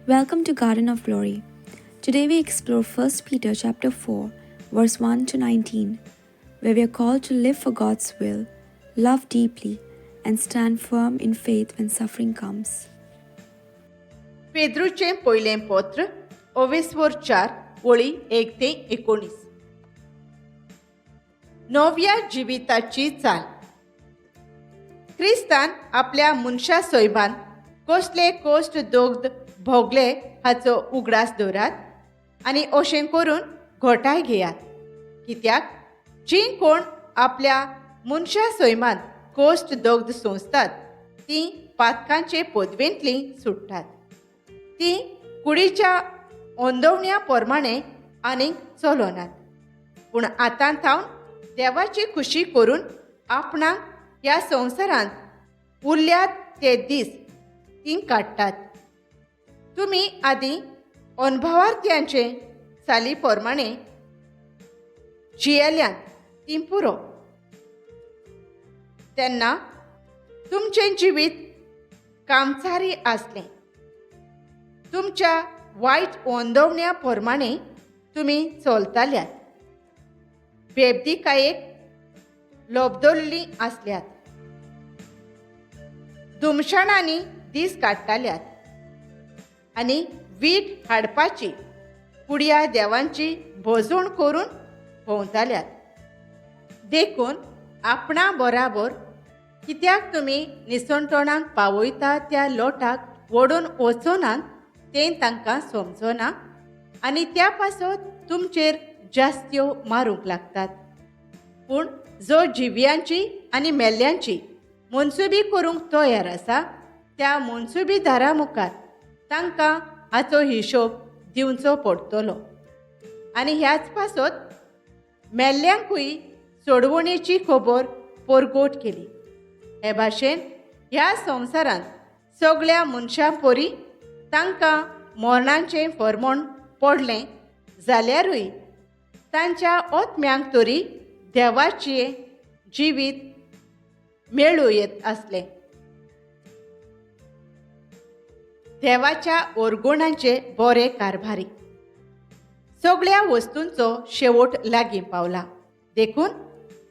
Welcome to Garden of Glory. Today we explore 1 Peter chapter 4, verse 1 to 19, where we are called to live for God's will, love deeply, and stand firm in faith when suffering comes. पेद्रूचे पयलें पत्र 4 ओळी 1 ते 19. नव्या जिविताची चाल. क्रिस्तान आपल्या मनशा सोयबान कसले cost दोग भोगले हाचो उगडास दवरात आनी अशें करून घोटाय घेयात. कित्याक जी कोण आपल्या मनशा सोयमान कोश्ट दोग सोंसतात ती पातकांचे पदवेंतली सुट्टात. ती कुडीच्या ओंदवण्या प्रमाणे आनीक चलोनात, पूण आतां थावन देवाची खुशी करून आपणाक ह्या संवसारांत उरल्यात ते दीस ती काडटात. तुमी आदी अनुभवार्थ्यांचे चाली प्रमाणे जियेल्यात ती पुरो. तेन्ना तुमचें जिवीत कामचारी आसलें. तुमच्या वायट ओंदवण्या प्रमाणे तुमी चलताल्यात. बेबदिकायेक लोबदोल्ली आसल्यात. दुमशाणांनी दीस काडटाल्यात आनी वीट हाडपाची कुडया देवांची भोजवण करून भोंवताल्यात. देखून आपणा बराबर कित्याक तुमी निसंतोणाक पावयता त्या लोटाक ओडून वचोनात तें तांकां समजना आनी त्या पासत तुमचेर जास्त्यो मारूंक लागतात. पूण जो जिव्यांची आनी मेल्ल्यांची मनसुबी करूंक तयार आसा त्या मनसुबीदारा मुखार तांकां हाचो हिशोब दिवचो पडटलो. आनी ह्याच पासत मेल्ल्यांकूय सोडवणेची खबर परगोट केली. हे भाशेन ह्या संवसारांत सगळ्या मनशां परी तांकां मरणाचें फर्मोण पडलें जाल्यारूय तांच्या ओतम्यांक तरी देवाचें जिवीत मेळूं येत आसलें. देवाच्या ओरगोणांचे बरे कारभारी. सगळ्या वस्तूंचो शेवट लागीं पावला. देखून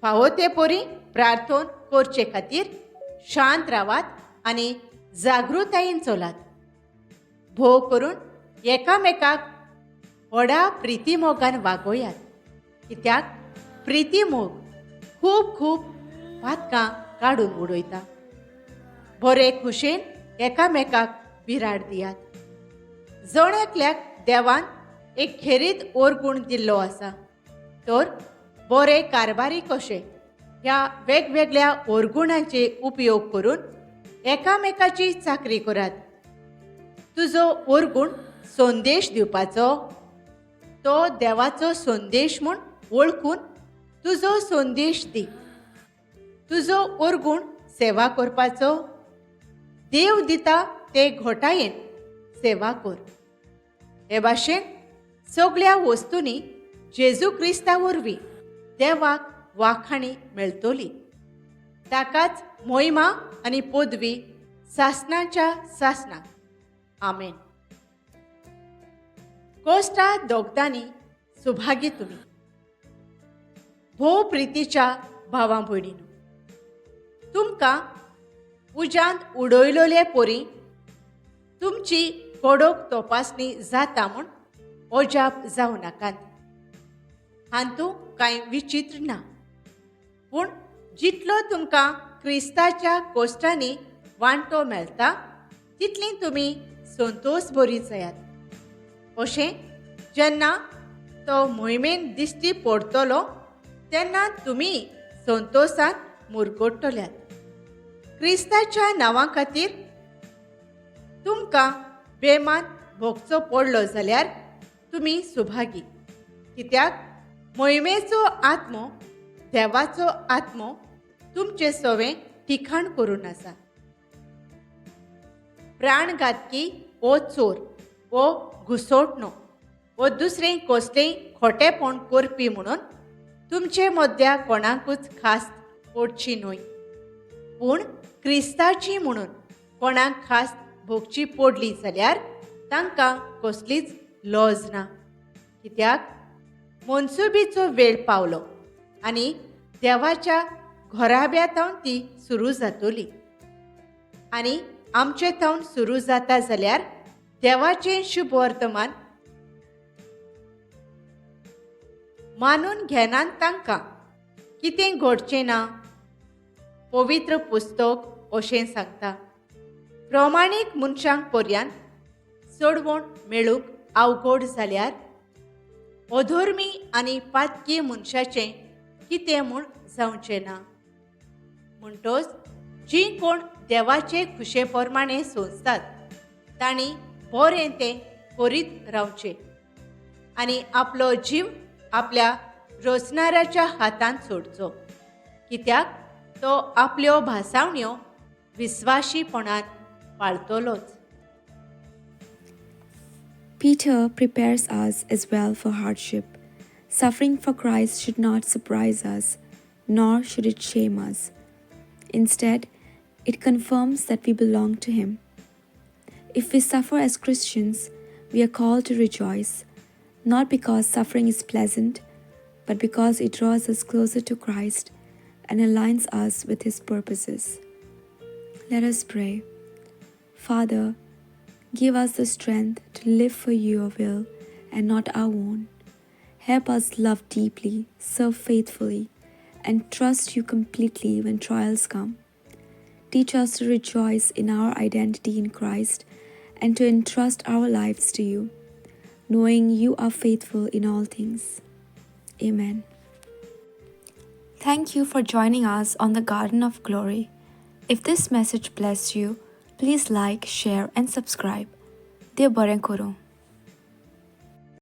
फावो ते परी प्रार्थना करचे खातीर शांत रावात आनी जागृतायेन चलात. भोव करून एकामेकाक व्हडा प्रितीमोगान वागोयात. कित्याक प्रितीमोग खूब पातकां काडून उडयता. बरे खुशेन एकामेकाक बिराड दियात. जण एकल्याक देवान एक खेरीत ओरगूण दिल्लो आसा तर बरे कारभारी कशे ह्या वेगवेगळ्या ओरगुणांचे उपयोग करून एकामेकाची चाकरी करात. तुजो ओरगूण संदेश दिवपाचो, तो देवाचो संदेश म्हूण वळखून तुजो संदेश दी. तुजो ओरगूण सेवा करपाचो, देव दिता ते घोटायेन सेवा कर. हे भाशेन सगळ्या वस्तूंनी जेजू क्रिस्ता वरवीं देवाक वाखाणी मेळटली. ताकाच मोहिमा आनी पदवी सासणाच्या सासणाक. आमेन. कोश्टा दोगदांनी सुभागी तुमी. भोव प्रितीच्या भावां भयणींनो, तुमकां उज्यांत उडयलोले परी तुमची कडक तपासणी जाता म्हूण अजाप जावं नाकात. हातूंत कांय विचित्र ना, पूण जितलो तुमकां क्रिस्ताच्या कोश्टांनी वांटो मेळटा तितली तुमी संतोश बरी जायात. अशें जेन्ना तो मोहिमेन दिश्टी पडटलो तेन्ना तुमी संतोशांत मुरगोडटल्यात. क्रिस्ताच्या नांवा खातीर तुमकां बेमान भोगचो पडलो जाल्यार तुमी सुभागी. कित्याक मोहिमेचो आत्मो, देवाचो आत्मो तुमचे सवें ठिकाण करून आसा. प्राणघातकी ओ चोर ओ घुसोटणो ओ दुसरें कसलेंय खोटेपण करपी म्हणून तुमचे मद्या कोणाकूच खास पडची न्हय. पूण क्रिस्ताची म्हणून कोणाक खास भोगची पडली जाल्यार तांकां कसलीच लॉज ना. कित्याक मनसुबीचो वेळ पावलो आनी देवाच्या घोराब्यांतावन ती सुरू जातली. आनी आमचे थावन सुरू जाता जाल्यार देवाचें शुभ वर्तमान मानून घेनात तांकां कितें घडचें ना. पवित्र पुस्तक अशें सांगता, प्रमाणीक मनशांक पर्यंत सोडवण मेळूंक अवघड जाल्यार अधर्मी आनी पातकी मनशाचें कितें म्हूण जावचें ना. म्हणटच जीं कोण देवाचे खुशे प्रमाणें सोंसतात तांणी बरें तें करीत रावचें आनी आपलो जीव आपल्या रोसणाऱ्याच्या हातांत सोडचो. कित्याक तो आपल्यो भासावण्यो विस्वाशीपणान पाळटलोच. Peter prepares us as well for hardship. Suffering for Christ should not surprise us, nor should it shame us. Instead, it confirms that we belong to Him. If we suffer as Christians, we are called to rejoice, not because suffering is pleasant, but because it draws us closer to Christ and aligns us with His purposes. Let us pray. Father, give us the strength to live for your will and not our own. Help us love deeply, serve faithfully, and trust you completely when trials come. Teach us to rejoice in our identity in Christ and to entrust our lives to you, knowing you are faithful in all things. Amen. Thank you for joining us on the Garden of Glory. If this message blessed you, please like, share, and subscribe. Dear Baren Koro.